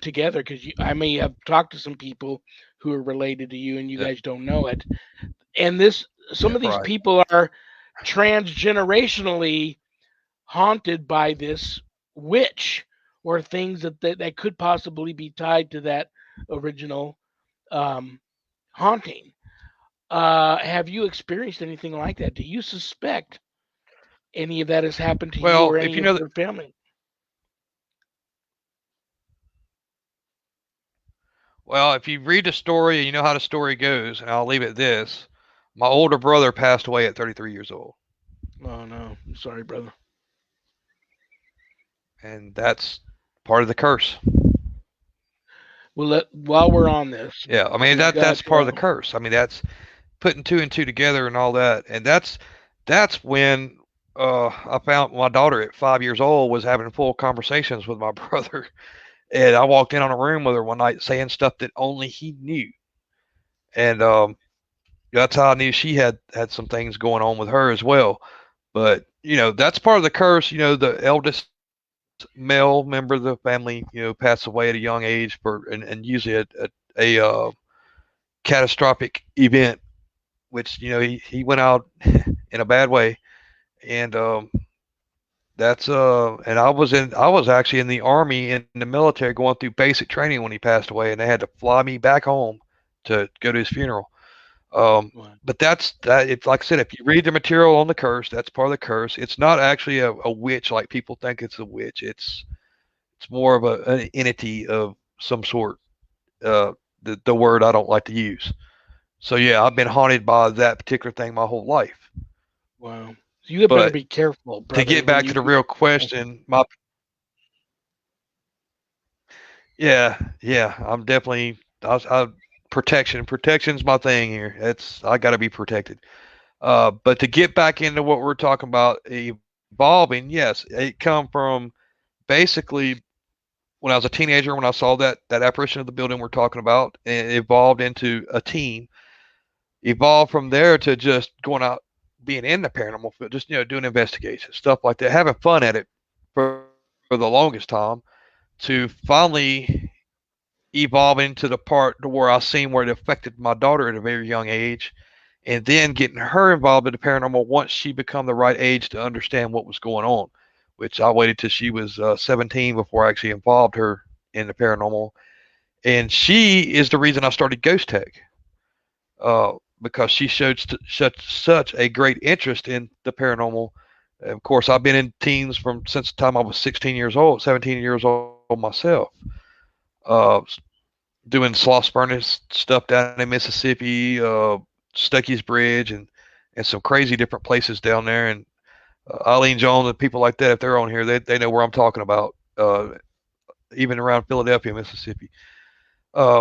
together, because I may have talked to some people who are related to you and you yeah, guys don't know it. And this some yeah, of these right. people are transgenerationally haunted by this witch, or things that could possibly be tied to that original um, haunting. Have you experienced anything like that? Do you suspect any of that has happened to you Well, or if any you of know, your family? well, if you read the story and you know how the story goes, and I'll leave it this: my older brother passed away at 33 years old, Oh no, I'm sorry, brother. and that's part of the curse. Well, while we're on this, Yeah, I mean we've got that's part of the curse. I mean that's putting two and two together and all that, and that's when I found my daughter at 5 years old was having full conversations with my brother, and I walked in on a room with her one night saying stuff that only he knew, and that's how I knew she had some things going on with her as well. But that's part of the curse. The eldest male member of the family, passed away at a young age and usually a catastrophic event, which he went out in a bad way, and that's and I was actually in the army in the military going through basic training when he passed away, and they had to fly me back home to go to his funeral. well, But that's that. It's like I said, if you read the material on the curse, that's part of the curse. It's not actually a witch like people think it's a witch. It's more of an entity of some sort. The word I don't like to use. So yeah, I've been haunted by that particular thing my whole life. wow. So you better But be careful, to brother, get when back to you the do. real question, yeah, I'm definitely protection's my thing here. I got to be protected. But to get back into what we're talking about evolving, yes, it come from basically when I was a teenager when I saw that apparition of the building we're talking about, and it evolved into a teen. Evolved from there to just going out, being in the paranormal field, just doing investigations, stuff like that, having fun at it for the longest time, to finally evolving to the part to where I seen where it affected my daughter at a very young age, and then getting her involved in the paranormal once she become the right age to understand what was going on. Which I waited till she was 17 before I actually involved her in the paranormal, and she is the reason I started Ghost Tech. Because she showed such a great interest in the paranormal. Of course, I've been in teens from since the time I was 16 years old, 17 years old myself. Uh, Doing Sloss Furnace stuff down in Mississippi, Stuckey's Bridge, and some crazy different places down there. And Eileen Jones and people like that, if they're on here, they know where I'm talking about. Even around Philadelphia, Mississippi,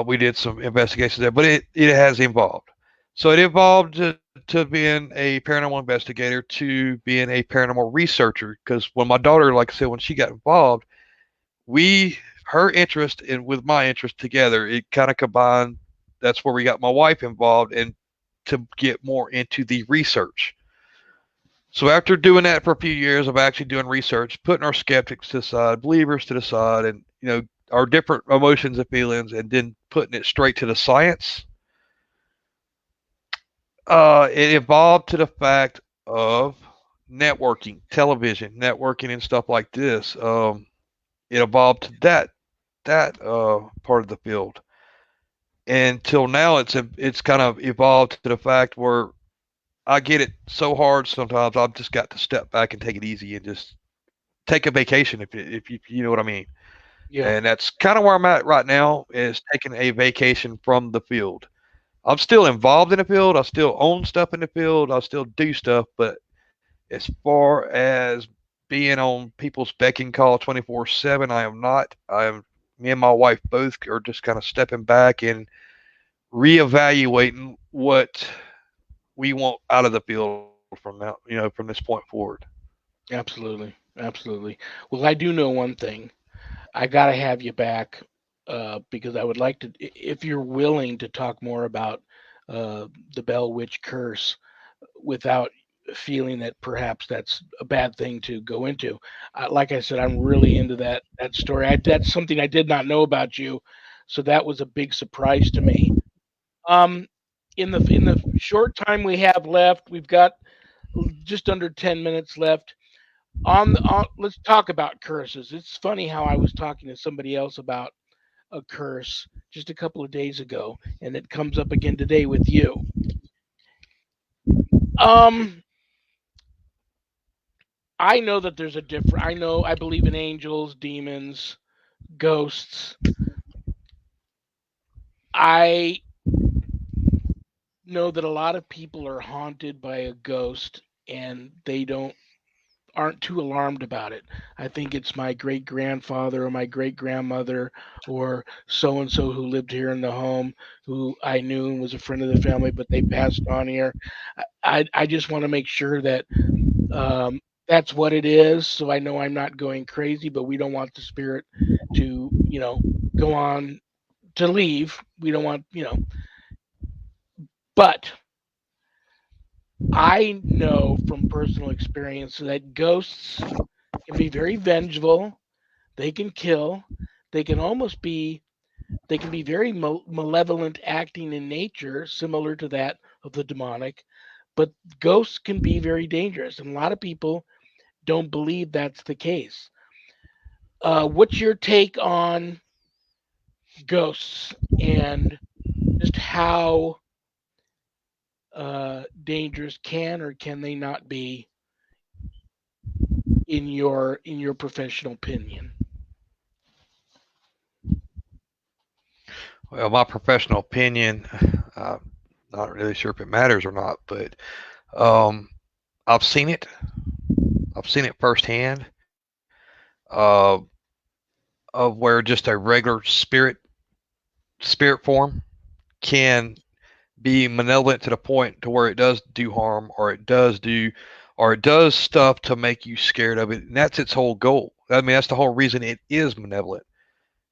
we did some investigations there, but it has evolved. So it evolved to being a paranormal investigator to being a paranormal researcher. Because when my daughter, like I said, when she got involved, we her interest and with my interest together, it kind of combined. That's where we got my wife involved and to get more into the research. So after doing that for a few years of actually doing research, putting our skeptics to the side, believers to the side, and our different emotions and feelings, and then putting it straight to the science, it evolved to the fact of networking, television, networking, and stuff like this. It evolved to that part of the field. Until now, it's kind of evolved to the fact where I get it so hard sometimes. I've just got to step back and take it easy and just take a vacation if you know what I mean. Yeah. And that's kind of where I'm at right now is taking a vacation from the field. I'm still involved in the field. I still own stuff in the field. I still do stuff, but as far as being on people's beck and call 24/7, I am not. Me and my wife both are just kind of stepping back and reevaluating what we want out of the field from now, from this point forward. Absolutely, absolutely. Well, I do know one thing. I gotta have you back because I would like to, if you're willing to talk more about the Bell Witch curse without feeling that perhaps that's a bad thing to go into. Like I said, I'm really into that story. That's something I did not know about you, so that was a big surprise to me. Um, in the short time we have left, we've got just under 10 minutes left. Let's talk about curses. It's funny how I was talking to somebody else about a curse just a couple of days ago, and it comes up again today with you. Um, I know that there's a different. I believe in angels, demons, ghosts. I know that a lot of people are haunted by a ghost, and they don't aren't too alarmed about it. I think it's my great grandfather or my great grandmother or so and so who lived here in the home who I knew and was a friend of the family, but they passed on here. I just want to make sure that um, that's what it is, so I know I'm not going crazy. But we don't want the spirit to, go on to leave. We don't want, But I know from personal experience that ghosts can be very vengeful. They can kill. They can almost be they can be very malevolent acting in nature, similar to that of the demonic. But ghosts can be very dangerous, and a lot of people don't believe that's the case. What's your take on ghosts and just how dangerous can or can they not be in your professional opinion? Well, my professional opinion, uh, not really sure if it matters or not, but um, I've seen it. I've seen it firsthand. Uh, of where just a regular spirit form can be malevolent to the point to where it does do harm, or it does stuff to make you scared of it, and that's its whole goal. I mean, that's the whole reason it is malevolent,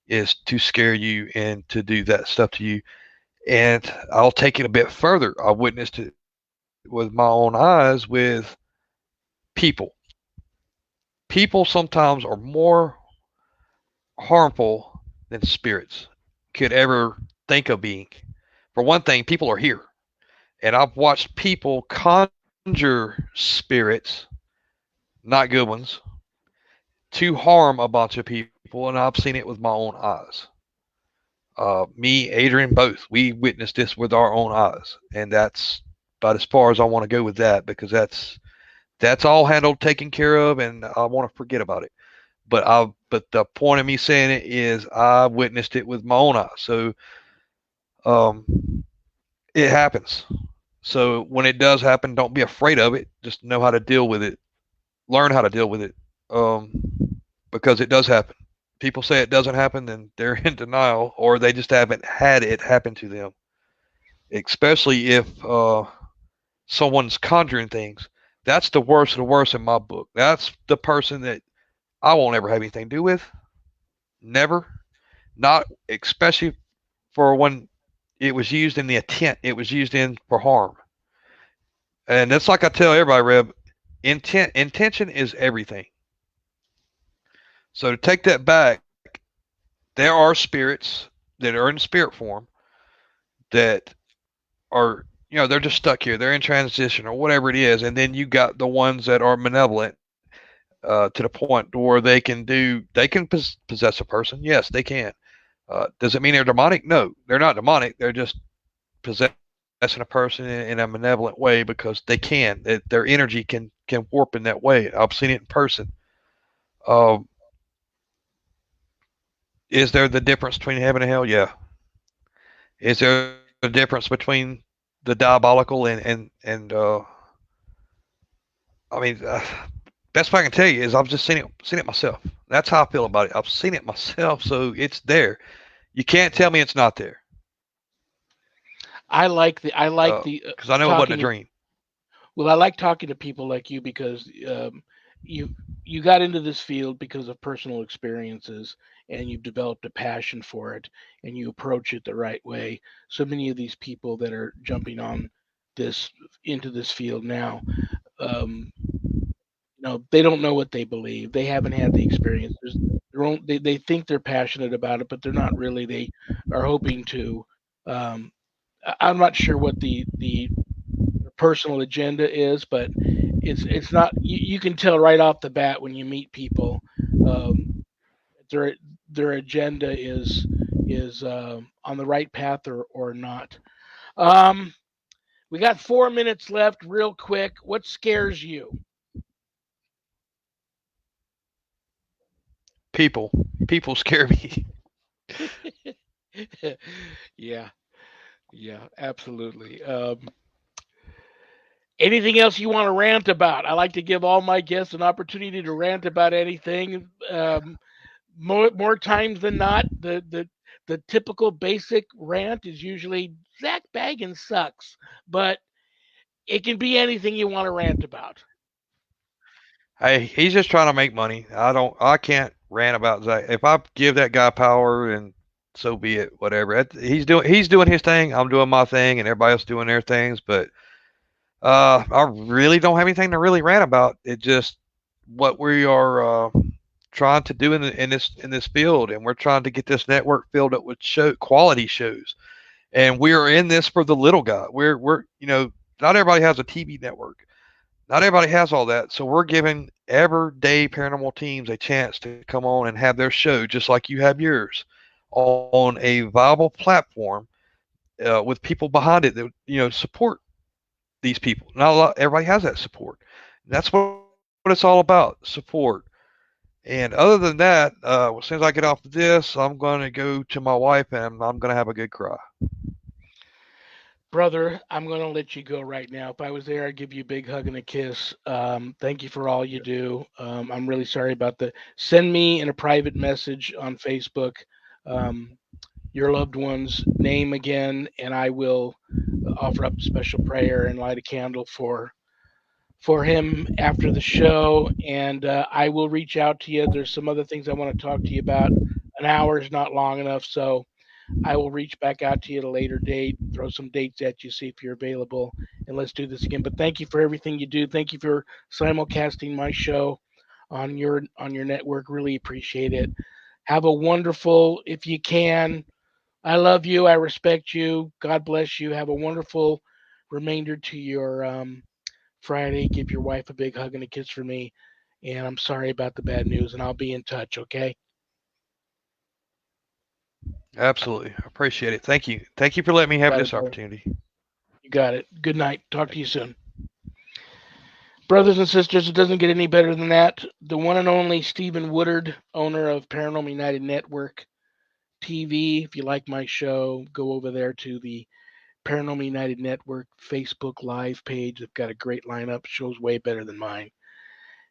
is to scare you and to do that stuff to you. And I'll take it a bit further. I witnessed it with my own eyes with people. People sometimes are more harmful than spirits could ever think of being. For one thing, people are here. And I've watched people conjure spirits, not good ones, to harm a bunch of people, and I've seen it with my own eyes. Me, Adrian, both. We witnessed this with our own eyes, and that's about as far as I want to go with that because that's all handled, taken care of, and I want to forget about it. But the point of me saying it is I witnessed it with my own eyes, so um, it happens. So when it does happen, don't be afraid of it. Just know how to deal with it. Learn how to deal with it, um, because it does happen. People say it doesn't happen, then they're in denial, or they just haven't had it happen to them. Especially if someone's conjuring things. That's the worst of the worst in my book. That's the person that I won't ever have anything to do with. Never. Not especially for when it was used in the intent it was used in for harm. And that's like I tell everybody, Reb, intention is everything. So to take that back, there are spirits that are in spirit form that are, they're just stuck here. They're in transition or whatever it is. And then you got the ones that are malevolent to the point where they can possess a person. Yes, they can. Does it mean they're demonic? No, they're not demonic. They're just possessing a person in a malevolent way because they can. Their energy can warp in that way. I've seen it in person. Um, is there the difference between heaven and hell? Yeah. Is there a difference between the diabolical and I mean, best I can tell you is I've just seen it myself. That's how I feel about it. I've seen it myself, so it's there. You can't tell me it's not there. I like the Because I know it wasn't a talking to dream. well, I like talking to people like you because you you got into this field because of personal experiences and you've developed a passion for it and you approach it the right way. So many of these people that are jumping on this into this field now, um, they don't know what they believe. They haven't had the experience. They think they're passionate about it, but they're not really. They are hoping to. Um, I'm not sure what the personal agenda is, but it's not. You can tell right off the bat when you meet people, um, their their agenda is on the right path or not. Um, we got 4 minutes left, real quick. What scares you? People, people scare me. Yeah, yeah, absolutely. Anything else you want to rant about? I like to give all my guests an opportunity to rant about anything. More times than not, the typical basic rant is usually Zach Baggins sucks, but it can be anything you want to rant about. Hey, he's just trying to make money. I can't rant about Zach. If I give that guy power, and so be it. Whatever. He's doing his thing. I'm doing my thing, and everybody else doing their things. But I really don't have anything to really rant about. It just what we are trying to do in this field, and we're trying to get this network filled up with show quality shows. And we are in this for the little guy. We're not everybody has a TV network. Not everybody has all that, so we're giving everyday paranormal teams a chance to come on and have their show just like you have yours on a viable platform with people behind it that support these people. Not a lot. Everybody has that support. And that's what it's all about: support. And other than that, as soon as I get off of this, I'm going to go to my wife and I'm going to have a good cry. Brother, I'm going to let you go right now. If I was there, I'd give you a big hug and a kiss. Thank you for all you do. I'm really sorry about the. Send me in a private message on Facebook um, your loved one's name again, and I will offer up a special prayer and light a candle for him after the show. And I will reach out to you. There's some other things I want to talk to you about. An hour is not long enough, so I will reach back out to you at a later date, throw some dates at you, see if you're available, and let's do this again. But thank you for everything you do. Thank you for simulcasting my show on your network. Really appreciate it. Have a wonderful, if you can. I love you. I respect you. God bless you. Have a wonderful remainder to your Friday. Give your wife a big hug and a kiss for me. And I'm sorry about the bad news, and I'll be in touch, okay? Absolutely, I appreciate it. Thank you. Thank you for letting me have Got it, this brother. opportunity. You got it. Good night. Talk to Thank you you. soon. Brothers and sisters, it doesn't get any better than that. The one and only Stephen Woodard, owner of Paranormal United Network TV. If you like my show, go over there to the Paranormal United Network Facebook Live page. They've got a great lineup. Show's way better than mine.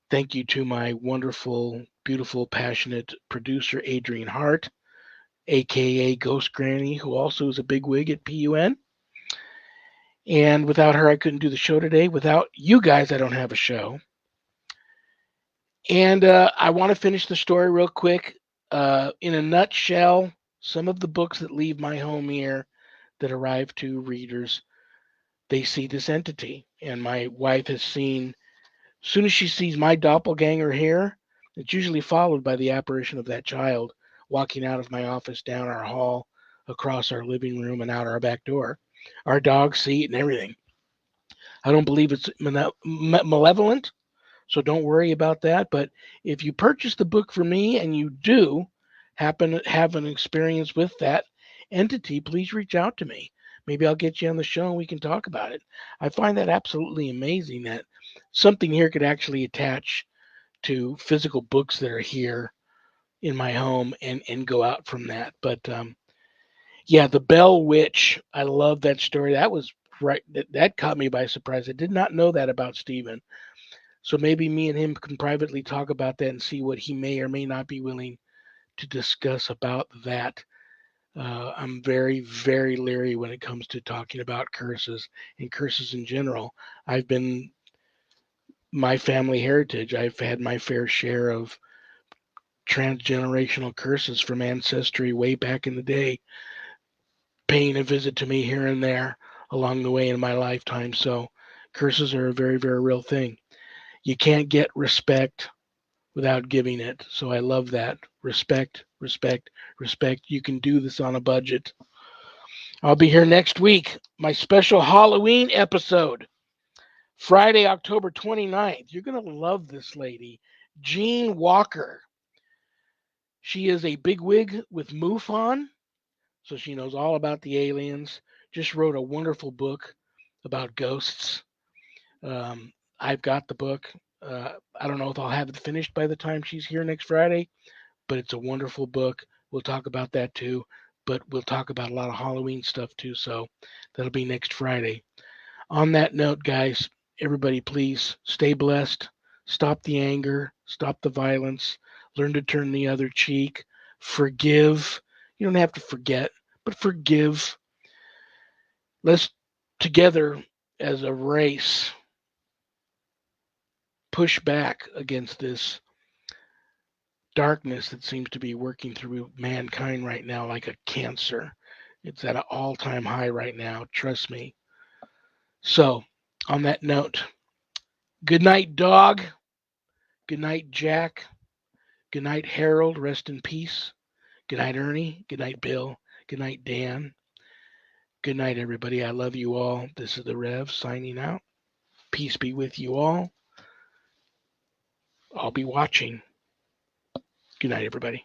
Thank you to my wonderful, beautiful, passionate producer, Adrian Hart, aka Ghost Granny, who also is a bigwig at PUN. And without her, I couldn't do the show today. Without you guys, I don't have a show. And I want to finish the story real quick. In a nutshell, some of the books that leave my home here that arrive to readers, they see this entity. And my wife has seen, as soon as she sees my doppelganger here, it's usually followed by the apparition of that child walking out of my office, down our hall, across our living room, and out our back door. Our dog seat and everything. I don't believe it's malevolent. So don't worry about that. But if you purchase the book for me and you do happen to have an experience with that entity, please reach out to me. Maybe I'll get you on the show and we can talk about it. I find that absolutely amazing that something here could actually attach to physical books that are here in my home and go out from that. But yeah, the Bell Witch, I love that story. That was right. That caught me by surprise. I did not know that about Stephen. So maybe me and him can privately talk about that and see what he may or may not be willing to discuss about that. I'm very, very leery when it comes to talking about curses and curses in general. I've been my family heritage. I've had my fair share of transgenerational curses from ancestry way back in the day, paying a visit to me here and there along the way in my lifetime. So curses are a very, very real thing. You can't get respect without giving it. So I love that. Respect, respect, respect. You can do this on a budget. I'll be here next week. My special Halloween episode, Friday, October 29th. You're going to love this lady, Jean Walker. She is a bigwig with MUFON, so she knows all about the aliens. Just wrote a wonderful book about ghosts. I've got the book. I don't know if I'll have it finished by the time she's here next Friday, but it's a wonderful book. We'll talk about that too, but we'll talk about a lot of Halloween stuff too. So that'll be next Friday. On that note, guys, everybody please stay blessed. Stop the anger. Stop the violence. Learn to turn the other cheek. Forgive. You don't have to forget, but forgive. Let's together as a race push back against this darkness that seems to be working through mankind right now like a cancer. It's at an all time high right now, trust me. So, on that note, good night, dog. Good night, Jack. Good night, Harold. Rest in peace. Good night, Ernie. Good night, Bill. Good night, Dan. Good night, everybody. I love you all. This is the Rev signing out. Peace be with you all. I'll be watching. Good night, everybody.